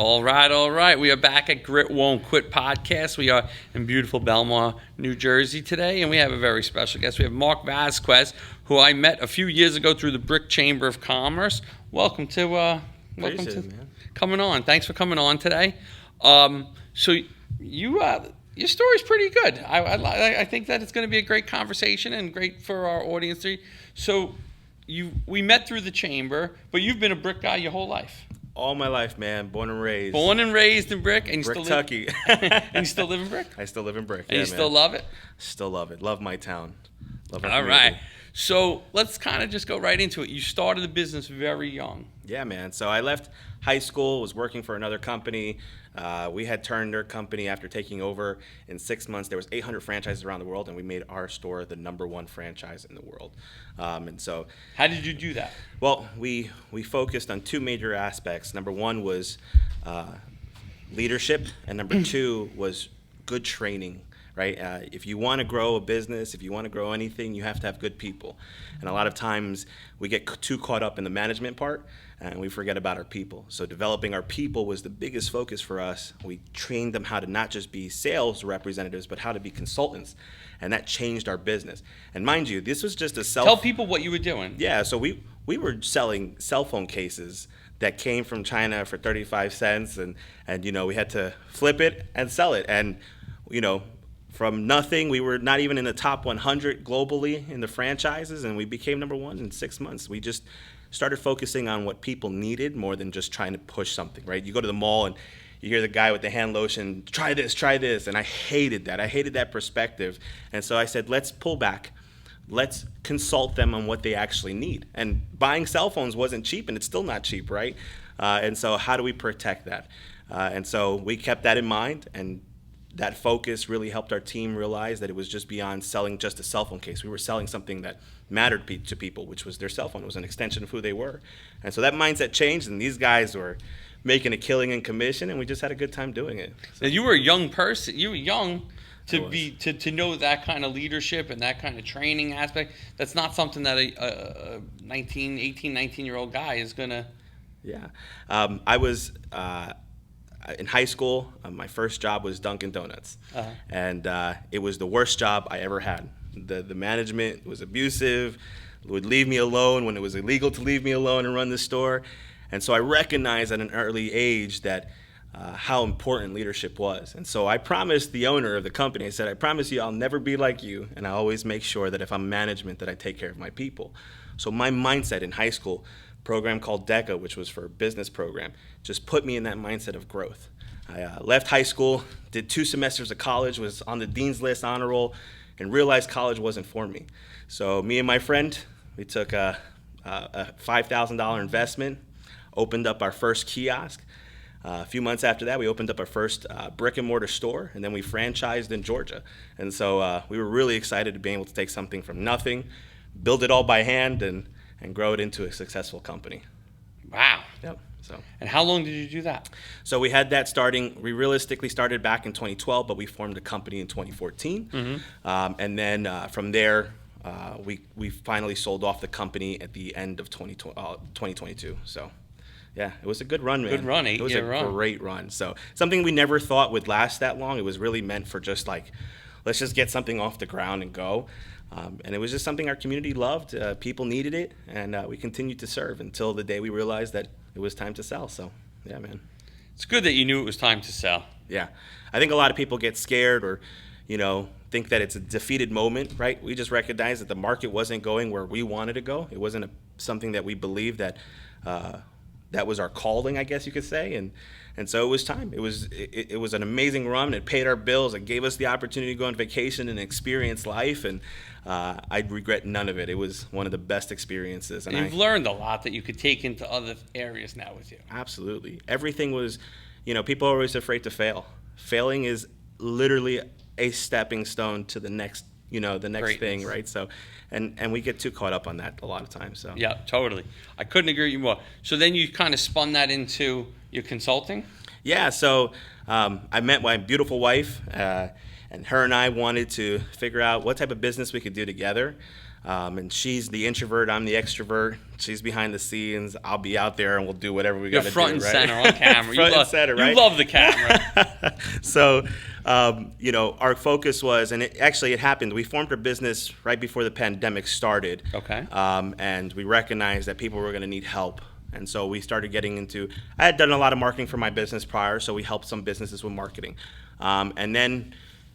All right, all right. We are back at Grit Won't Quit podcast. We are in beautiful Belmar, New Jersey today, and we have a very special guest. We have Marc Vazquez, who I met a few years ago through the Brick Chamber of Commerce. Welcome to Man. coming on. Thanks for coming on today. So you your story's pretty good. I think that it's going to be a great conversation and great for our audience. So we met through the chamber, but you've been a brick guy your whole life. All my life, man. Born and raised. Born and raised in Brick, and you still live. Brick-tucky. And you still live in Brick. I still live in Brick. And you man. still love it. Still love it. Love my town. Love our All community. right. So let's kind of just go right into it. You started the business very young. Yeah, man. So I left high school, was working for another company. We had turned their company after taking over. In 6 months, there was 800 franchises around the world, and we made our store the #1 franchise in the world. And so, How did you do that? well, we focused on two major aspects. Number one was leadership, and number two was good training. Right? If you want to grow a business, if you want to grow anything, you have to have good people. And a lot of times we get too caught up in the management part and we forget about our people. So developing our people was the biggest focus for us. We trained them how to not just be sales representatives, but how to be consultants. And that changed our business. And mind you, this was just a Tell people what you were doing. Yeah, so we were selling cell phone cases that came from China for 35 cents and we had to flip it and sell it. And from nothing, we were not even in the top 100 globally in the franchises, and we became '1 in 6 months. We just started focusing on what people needed more than just trying to push something, right? You go to the mall and you hear the guy with the hand lotion, try this, and I hated that. I hated that perspective. And so I said, let's pull back. Let's consult them on what they actually need. And buying cell phones wasn't cheap, and it's still not cheap, right? And so how do we protect that? And so we kept that in mind, and that focus really helped our team realize that it was just beyond selling just a cell phone case. We were selling something that mattered to people, which was their cell phone. It was an extension of who they were. And so that mindset changed, and these guys were making a killing in commission, and we just had a good time doing it. So, Now, you were a young person. You were young to know that kind of leadership and that kind of training aspect. That's not something that a 19-year-old guy is going to... Yeah. I was... in high school, my first job was Dunkin' Donuts, and it was the worst job I ever had. The management was abusive, would leave me alone when it was illegal to leave me alone and run the store, and so I recognized at an early age that how important leadership was. And so I promised the owner of the company, I said, I promise you I'll never be like you, and I always make sure that if I'm management that I take care of my people. So my mindset in high school, program called DECA, which was for a business program, just put me in that mindset of growth. I left high school, did 2 semesters of college, was on the dean's list, honor roll, and realized college wasn't for me. So me and my friend, we took a $5,000 investment, opened up our first kiosk. A few months after that, we opened up our first brick and mortar store, and then we franchised in Georgia. And so we were really excited to be able to take something from nothing, build it all by hand, and grow it into a successful company. Wow. Yep. So. And how long did you do that? So we had that starting. We realistically started back in 2012, but we formed a company in 2014. Mm-hmm. And then from there, we finally sold off the company at the end of 2022. So. Yeah, it was a good run, man. Good run, 8-year run. It was a great run. So something we never thought would last that long. It was really meant for just like, let's just get something off the ground and go. And it was just something our community loved. People needed it, and we continued to serve until the day we realized that it was time to sell. So, yeah, man. It's good that you knew it was time to sell. Yeah. I think a lot of people get scared or, think that it's a defeated moment, right? We just recognized that the market wasn't going where we wanted to go. It wasn't something that we believed that that was our calling, I guess you could say, and so it was time. It was an amazing run. It paid our bills. It gave us the opportunity to go on vacation and experience life, and I regret none of it. It was one of the best experiences. And you've learned a lot that you could take into other areas now with you. Absolutely. Everything was, people are always afraid to fail. Failing is literally a stepping stone to the next thing, right? So, and we get too caught up on that a lot of times. So yeah, totally. I couldn't agree with you more. So then you kind of spun that into your consulting? Yeah. So I met my beautiful wife, and her and I wanted to figure out what type of business we could do together. And she's the introvert, I'm the extrovert. She's behind the scenes. I'll be out there, and we'll do whatever we got to do. You're front and right? center on camera. Front and center, right? You love the camera. So, our focus was, and it happened. We formed our business right before the pandemic started. Okay. And we recognized that people were going to need help. And so we started getting into, I had done a lot of marketing for my business prior, so we helped some businesses with marketing. And then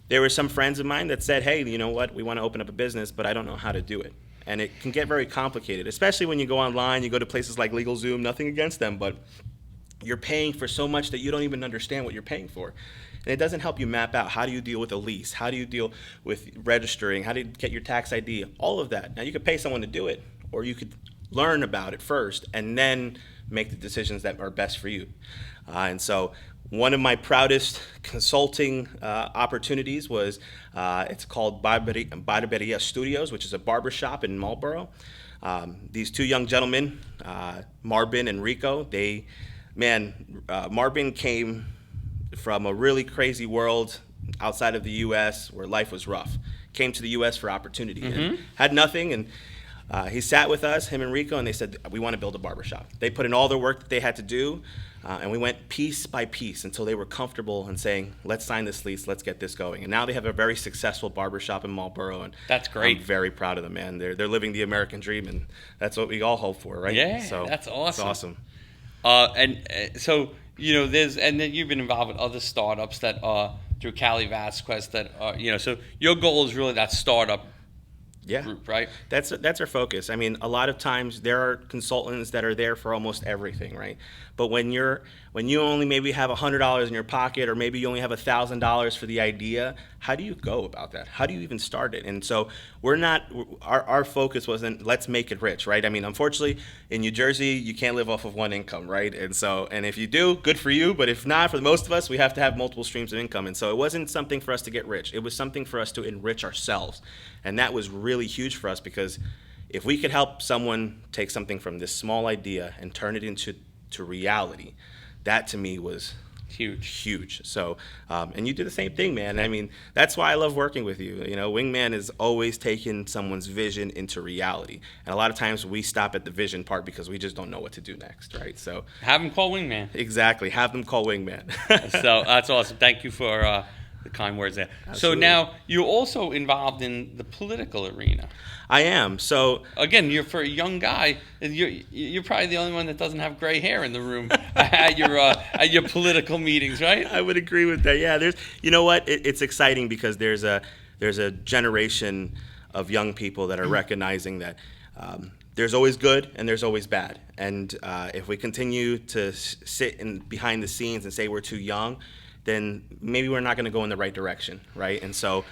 there were some friends of mine that said, hey, you know what, we want to open up a business, but I don't know how to do it. And it can get very complicated, especially when you go online, you go to places like LegalZoom, nothing against them, but you're paying for so much that you don't even understand what you're paying for. And it doesn't help you map out, how do you deal with a lease? How do you deal with registering? How do you get your tax ID? All of that. Now, you could pay someone to do it, or you could learn about it first and then make the decisions that are best for you. And so one of my proudest consulting opportunities was, it's called Barberia Studios, which is a barbershop in Marlboro. These two young gentlemen, Marvin and Rico, Marvin came from a really crazy world outside of the U.S. where life was rough. Came to the U.S. for opportunity and had nothing, and he sat with us, him and Rico, and they said, we want to build a barbershop. They put in all the work that they had to do, and we went piece by piece until they were comfortable in saying, let's sign this lease, let's get this going. And now they have a very successful barbershop in Marlboro, and that's great. I'm very proud of them, man. They're living the American dream, and that's what we all hope for, right? Yeah, so that's awesome. It's awesome. So, and then you've been involved with other startups that through Cali-Vazquez that so your goal is really that startup group, right? That's our focus. I mean, a lot of times there are consultants that are there for almost everything, right? But when you only maybe have $100 in your pocket, or maybe you only have $1,000 for the idea, how do you go about that? How do you even start it? And so our focus wasn't let's make it rich, right? I mean, unfortunately, in New Jersey, you can't live off of one income, right? And if you do, good for you. But if not, for most of us, we have to have multiple streams of income. And so it wasn't something for us to get rich. It was something for us to enrich ourselves. And that was really huge for us, because if we could help someone take something from this small idea and turn it into reality, that to me was huge. So, and you do the same thing, man. I mean, that's why I love working with you. Wingman is always taking someone's vision into reality. And a lot of times we stop at the vision part because we just don't know what to do next, right? So have them call Wingman. Exactly. Have them call Wingman. So that's awesome. Thank you for the kind words there. Absolutely. So now you're also involved in the political arena. I am. So again, for a young guy, you're probably the only one that doesn't have gray hair in the room at your political meetings, right? I would agree with that. Yeah, it's exciting because there's a generation of young people that are recognizing that there's always good and there's always bad. And if we continue to sit behind the scenes and say we're too young, then maybe we're not going to go in the right direction, right? And so,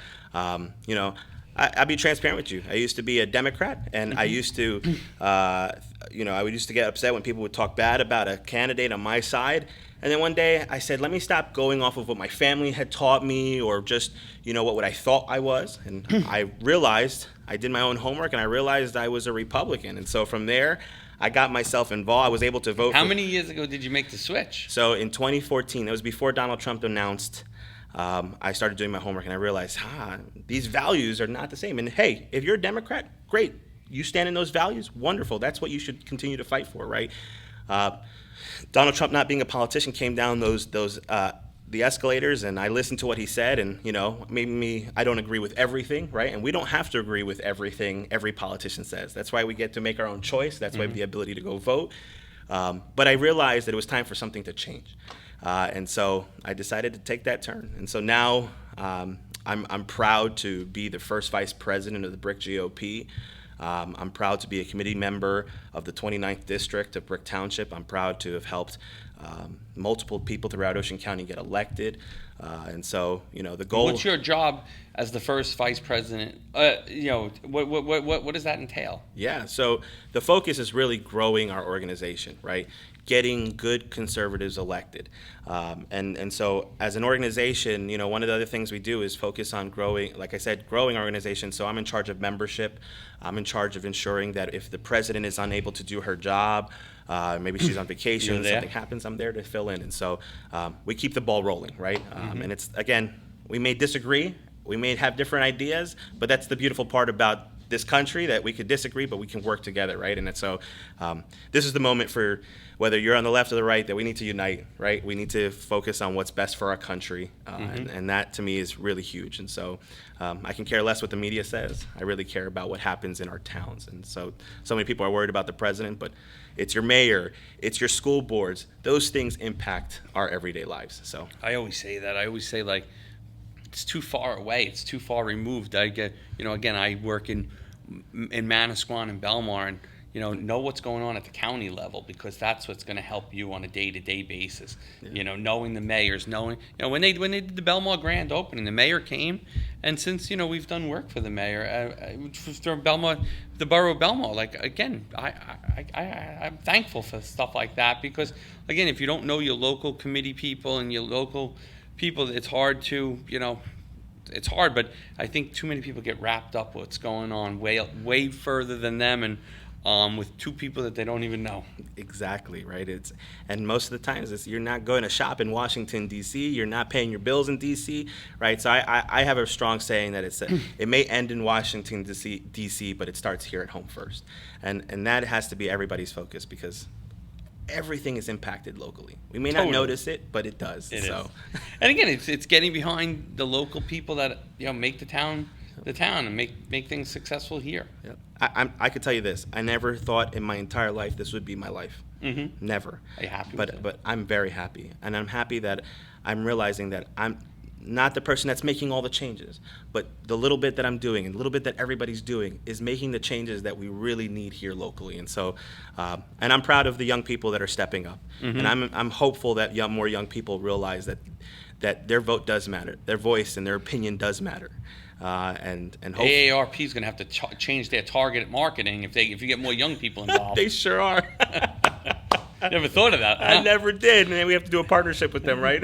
I'll be transparent with you. I used to be a Democrat, and I used to, I used to get upset when people would talk bad about a candidate on my side. And then one day I said, let me stop going off of what my family had taught me, or just, what I thought I was. And I realized, I did my own homework, and I realized I was a Republican. And so from there, I got myself involved. I was able to vote. How many years ago did you make the switch? So in 2014, it was before Donald Trump announced, I started doing my homework, and I realized, these values are not the same. And hey, if you're a Democrat, great. You stand in those values, wonderful. That's what you should continue to fight for, right? Donald Trump, not being a politician, came down the escalators, and I listened to what he said, and maybe I don't agree with everything, right? And we don't have to agree with everything every politician says. That's why we get to make our own choice. That's why we have the ability to go vote. But I realized that it was time for something to change. And so I decided to take that turn. And so now I'm proud to be the first vice president of the Brick GOP. I'm proud to be a committee member of the 29th District of Brick Township. I'm proud to have helped multiple people throughout Ocean County get elected. And so, the goal... What's your job as the first vice president? What does that entail? Yeah, so the focus is really growing our organization, right? Getting good conservatives elected. And so as an organization, one of the other things we do is focus on growing, like I said, growing our organization. So I'm in charge of membership. I'm in charge of ensuring that if the president is unable to do her job, maybe she's on vacation, something happens, I'm there to fill in. And so we keep the ball rolling, right? And it's, again, we may disagree, we may have different ideas, but that's the beautiful part about this country, that we could disagree, but we can work together, right? And so this is the moment for, whether you're on the left or the right, that we need to unite, right? We need to focus on what's best for our country, and that to me is really huge. And so I can care less what the media says. I really care about what happens in our towns. And so many people are worried about the president, but it's your mayor, it's your school boards. Those things impact our everyday lives. So I always say that. I always say, like, it's too far away. It's too far removed. I get, again, I work in Manasquan and Belmar, and know what's going on at the county level, because that's what's going to help you on a day-to-day basis. Yeah. Knowing the mayors, knowing, when they did the Belmar grand opening, the mayor came, and since we've done work for the mayor for Belmar, the borough of Belmar. Like, again, I'm thankful for stuff like that, because again, if you don't know your local committee people and your local people, it's hard to it's hard. But I think too many people get wrapped up with what's going on way further than them, and with two people that they don't even know. Exactly, right. And most of the times you're not going to shop in Washington, D.C., you're not paying your bills in D.C., right? So I have a strong saying that it may end in Washington, D.C., but it starts here at home first. And that has to be everybody's focus, because everything is impacted locally. We may not notice it, but it does. It is. And again, it's getting behind the local people that make the town and make things successful here. Yep. I could tell you this: I never thought in my entire life this would be my life. Mm-hmm. Never. Are you happy? But I'm very happy, and I'm happy that I'm realizing that I'm not the person that's making all the changes, but the little bit that I'm doing and the little bit that everybody's doing is making the changes that we really need here locally. And so, and I'm proud of the young people that are stepping up, and I'm hopeful that more young people realize that their vote does matter, their voice and their opinion does matter. And AARP is going to have to change their targeted marketing if you get more young people involved. They sure are. Never thought of that. Huh? I never did, and then we have to do a partnership with them, right?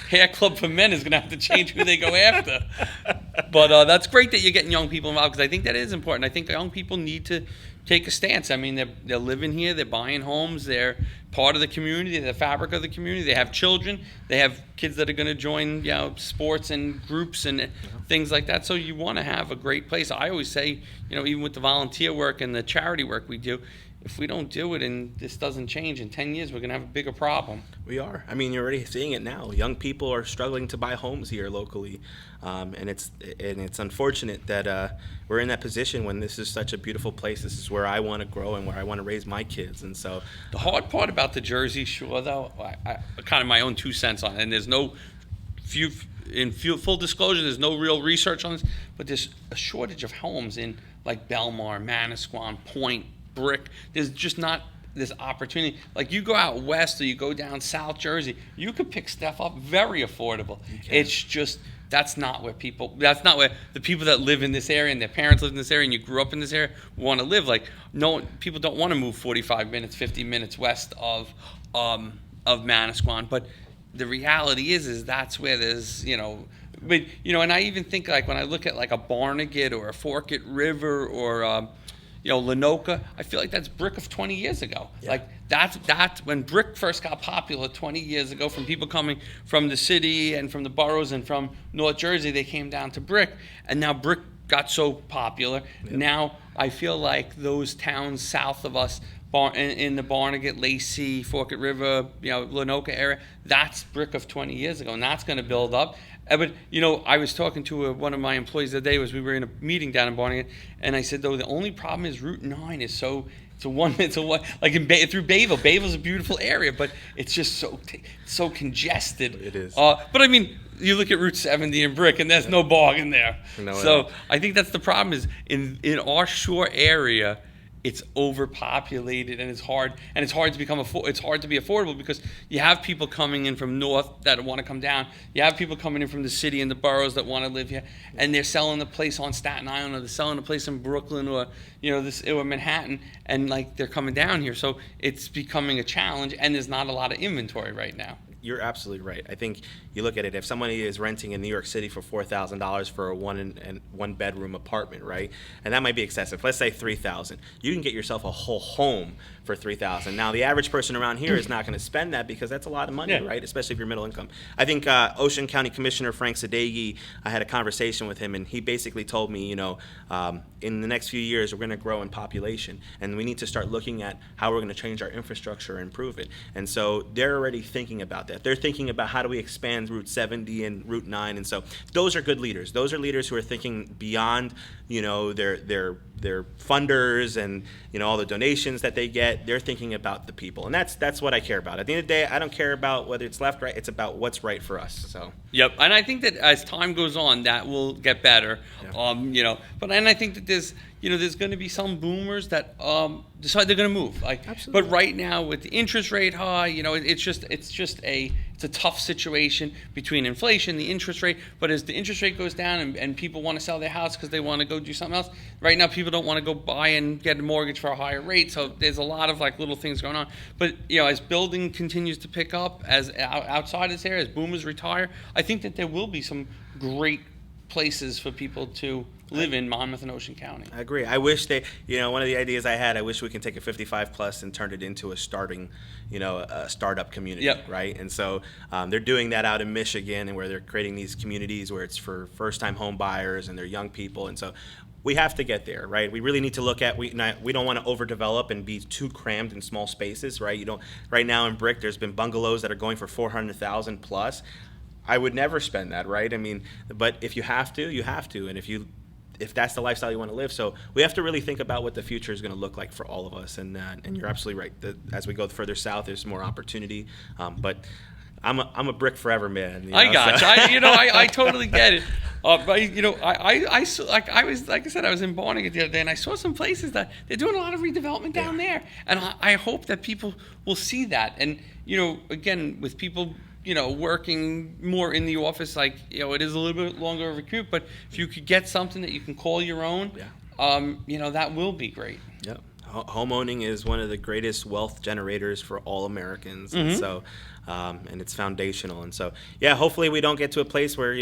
Hair Club for Men is going to have to change who they go after. But that's great that you're getting young people involved, because I think that is important. I think young people need to take a stance. I mean, they're living here, they're buying homes, they're part of the community, they're the fabric of the community. They have children, they have kids that are going to join sports and groups and things like that. So you want to have a great place. I always say, even with the volunteer work and the charity work we do, if we don't do it and this doesn't change in 10 years, we're going to have a bigger problem. We are. I mean, you're already seeing it now. Young people are struggling to buy homes here locally, and it's unfortunate that we're in that position when this is such a beautiful place. This is where I want to grow and where I want to raise my kids. And so the hard part about the Jersey Shore, though, I kind of my own 2 cents on it, and there's no full disclosure, there's no real research on this, but there's a shortage of homes in like Belmar, Manasquan, Point, Brick. There's just not this opportunity. Like, you go out west or you go down South Jersey, you could pick stuff up very affordable. It's just that's not where the people that live in this area and their parents live in this area and you grew up in this area want to live. Like, no, people don't want to move 45 minutes, 50 minutes west of Manasquan. But the reality is that's where there's, but, and I even think, like, when I look at like a Barnegat or a Forkett River or Lenoka, I feel like that's brick of 20 years ago. Yeah. Like, that's when brick first got popular 20 years ago, from people coming from the city and from the boroughs and from North Jersey, they came down to brick, and now brick got so popular. Yeah. Now I feel like those towns south of us, in the Barnegat, Lacey, Forkett River, Lenoka area, that's brick of 20 years ago, and that's going to build up. But, I was talking to one of my employees the other day, we were in a meeting down in Barnegat, and I said, though, the only problem is Route 9 is through Bayville. Bayville's a beautiful area, but it's just so congested. It is. But I mean, you look at Route 70 in Brick, and there's no bargain there. No, so I think that's the problem, is in our shore area, it's overpopulated, and it's hard to become it's hard to be affordable, because you have people coming in from north that want to come down. You have people coming in from the city and the boroughs that want to live here, and they're selling the place on Staten Island, or they're selling a place in Brooklyn, or or Manhattan, and like they're coming down here. So it's becoming a challenge, and there's not a lot of inventory right now. you're absolutely right. I think you look at it, if somebody is renting in New York City for $4,000 for a one bedroom apartment, right? And that might be excessive. Let's say $3,000. You can get yourself a whole home for $3,000. Now, the average person around here is not going to spend that because that's a lot of money, Yeah. right? Especially if you're middle income. I think Ocean County Commissioner Frank Sadeghi, I had a conversation with him, and he basically told me, in the next few years, we're going to grow in population, and we need to start looking at how we're going to change our infrastructure and improve it. And so they're already thinking about that. They're thinking about how do we expand Route 70 and Route 9. And so those are good leaders. Those are leaders who are thinking beyond, their funders and, all the donations that they get. They're thinking about the people. And that's what I care about. At the end of the day, I don't care about whether it's left, right. It's about what's right for us. So. Yep, and I think that as time goes on, that will get better. Yeah. And I think that there's going to be some boomers that decide they're going to move. Absolutely. But right now with the interest rate high, it's a tough situation between inflation, the interest rate. But as the interest rate goes down and people want to sell their house because they want to go do something else, right now people don't want to go buy and get a mortgage for a higher rate. So there's a lot of little things going on. But as building continues to pick up, as outside this area, as boomers retire, I think that there will be some great places for people to live in Monmouth and Ocean County. I agree. I wish one of the ideas I had, I wish we can take a 55 plus and turn it into a startup community, Yep. right? And so they're doing that out in Michigan, and where they're creating these communities where it's for first-time home buyers and they're young people. And so we have to get there, right? We really need to look at, we don't want to overdevelop and be too crammed in small spaces, right? Right now in Brick, there's been bungalows that are going for $400,000 plus. I would never spend that, right? I mean, but if you have to, you have to. And if that's the lifestyle you want to live. So we have to really think about what the future is going to look like for all of us. And you're absolutely right. As we go further south, there's more opportunity. But I'm a Brick forever man. I got you. I totally get it. But I was in Barnegat the other day, and I saw some places that they're doing a lot of redevelopment down there, and I hope that people will see that. And again, with people working more in the office, it is a little bit longer of a commute, but if you could get something that you can call your own, that will be great. Yep. Home owning is one of the greatest wealth generators for all Americans. Mm-hmm. And so, and it's foundational. And so, hopefully we don't get to a place where,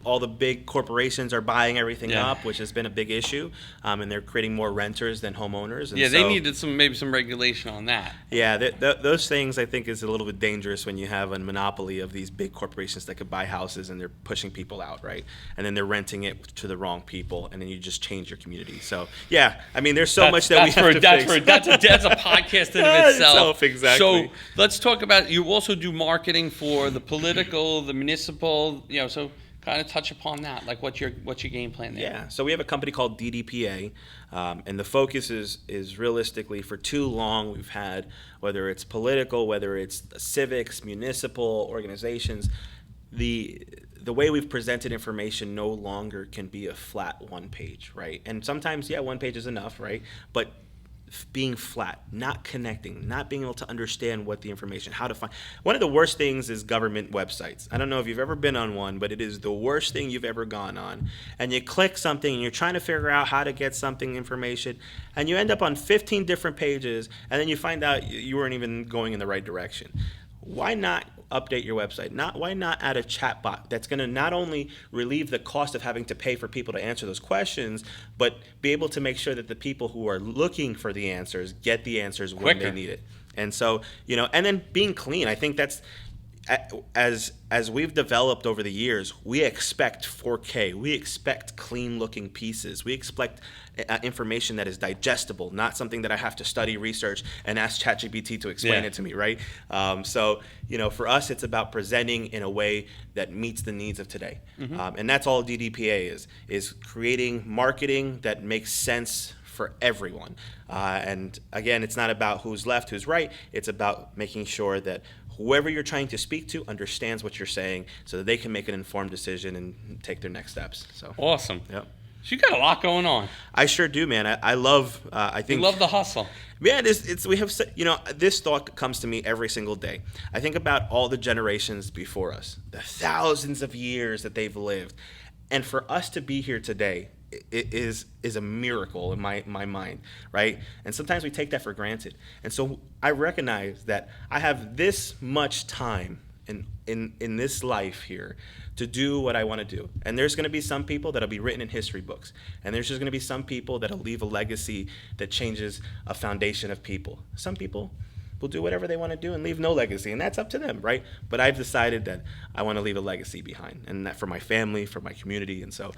all the big corporations are buying everything up, which has been a big issue. And they're creating more renters than homeowners. And they needed maybe some regulation on that. Yeah, those things I think is a little bit dangerous when you have a monopoly of these big corporations that could buy houses and they're pushing people out, right? And then they're renting it to the wrong people, and then you just change your community. So, there's so much that we have to fix. That's a podcast in of itself. Exactly. So let's talk about, you also do marketing for the political, the municipal, so kind of touch upon that, what's your game plan there? Yeah, so we have a company called DDPA, and the focus is realistically, for too long we've had, whether it's political, whether it's civics, municipal organizations, the way we've presented information no longer can be a flat one page, right? And sometimes, one page is enough, right? But being flat, not connecting, not being able to understand what the information, how to find. One of the worst things is government websites. I don't know if you've ever been on one, but it is the worst thing you've ever gone on. And you click something and you're trying to figure out how to get something information, and you end up on 15 different pages, and then you find out you weren't even going in the right direction. Why not update your website? Why not add a chatbot that's going to not only relieve the cost of having to pay for people to answer those questions, but be able to make sure that the people who are looking for the answers get the answers when they need it. And so, and then being clean. I think that's, as we've developed over the years, we expect 4K. We expect clean-looking pieces. We expect information that is digestible, not something that I have to study, research, and ask ChatGPT to explain it to me, right? So, for us, it's about presenting in a way that meets the needs of today. Mm-hmm. And that's all DDPA is creating marketing that makes sense for everyone. And again, it's not about who's left, who's right. It's about making sure that whoever you're trying to speak to understands what you're saying, so that they can make an informed decision and take their next steps. So awesome. Yep. So you got a lot going on. I sure do, man. I love. I think you love the hustle. Yeah, we have. This thought comes to me every single day. I think about all the generations before us, the thousands of years that they've lived, and for us to be here today, it is a miracle in my mind, right? And sometimes we take that for granted. And so I recognize that I have this much time in this life here to do what I want to do. And there's going to be some people that'll be written in history books. And there's just going to be some people that'll leave a legacy that changes a foundation of people. Some people will do whatever they want to do and leave no legacy, and that's up to them, right? But I've decided that I want to leave a legacy behind, and that for my family, for my community, and so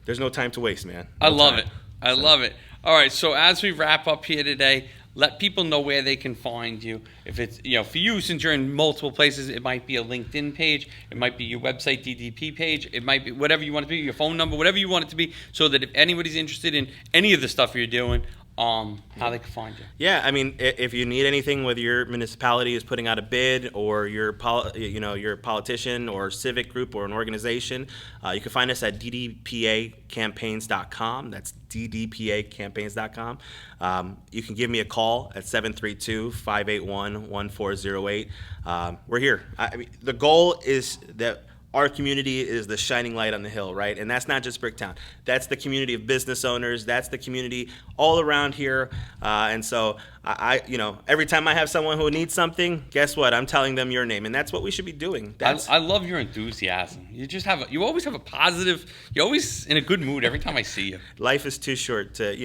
there's no time to waste, man. I love it. I love it. All right, so as we wrap up here today, let people know where they can find you. If it's, for you, since you're in multiple places, it might be a LinkedIn page, it might be your website DDP page, it might be whatever you want it to be, your phone number, whatever you want it to be, so that if anybody's interested in any of the stuff you're doing, how they can find you. Yeah, I mean, if you need anything, whether your municipality is putting out a bid or you're a politician or civic group or an organization, you can find us at ddpacampaigns.com. That's ddpacampaigns.com. You can give me a call at 732-581-1408. We're here. I mean, the goal is that our community is the shining light on the hill, right? And that's not just Bricktown. That's the community of business owners. That's the community all around here. And so I every time I have someone who needs something, guess what? I'm telling them your name, and that's what we should be doing. I love your enthusiasm. You always have a positive. You're always in a good mood every time I see you. Life is too short to,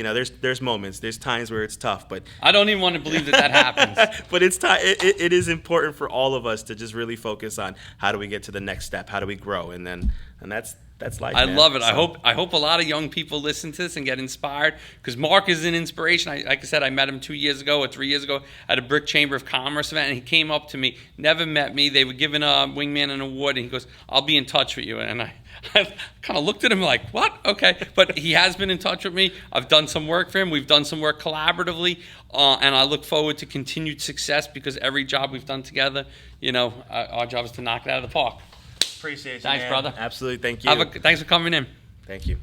there's moments, there's times where it's tough, but I don't even want to believe that happens. But it is important for all of us to just really focus on how do we get to the next step, how do we grow, and that's life. I man. love it. So, I hope a lot of young people listen to this and get inspired, because Marc is an inspiration. Like I said, I met him 2 years ago or 3 years ago at a Brick Chamber of Commerce event, and he came up to me, never met me. They were giving a Wingman an award, and he goes, "I'll be in touch with you." And I kind of looked at him like, what? Okay. But he has been in touch with me. I've done some work for him. We've done some work collaboratively, and I look forward to continued success, because every job we've done together, our job is to knock it out of the park. Appreciate you, Thanks, man. brother. Absolutely. Thank you. Thanks for coming in. Thank you.